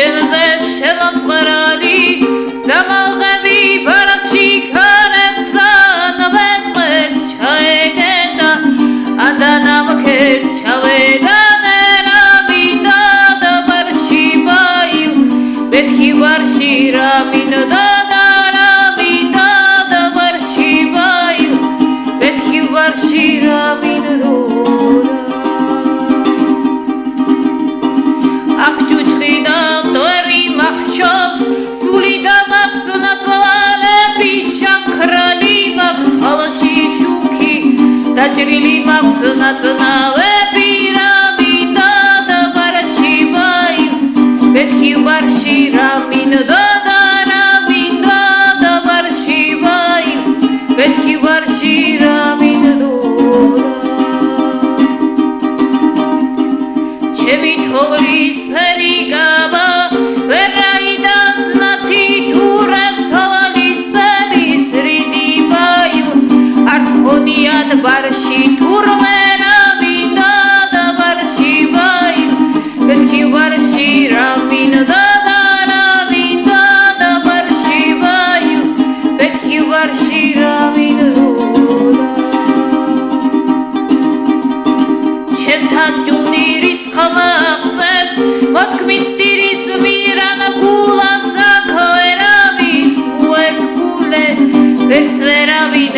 შენზე შემოწყრალი ძამალღები ბარათში ქარებს ანაბეწყეს ჩაეგენდა ადანამქერს ჩავედანერა მინდა და ვარში ბაილ მეთქი ვარში რა მინდა და რა მინდა და ვარში ბაილ მეთქი ვარში რა მინდა აქ ჯუჯხი და მტვერი მახშობს სული და მაქვს ნაწლავები ჩამქრალი მაქვს ხალაში შუქი დაჭრილი მაქვს ნაწნავები რა მინდა და ვარში ბაილ მეთქი ვარში რა მინდა და რა მინდა და ვარში ბაილ მეთქი ვარში რა მინდა ჩემი თოვლის ფერი გაბა ვერაიდანს ნათი თურებს თოვლის ფერის რიდი ბაილ არ ქონიათ ბარში თურმე რა მინდა და ვარში ბაილ მეთქი ვარში რა მინდა და რა მინდა და ვარში ბაილ მეთქი ვარში რა მინდა ჩემთან ჯუნირის ხმაღწევს მოთქმით სტირის მირან გულას აქ ვერავის უერთგულე ვერც ვერავინ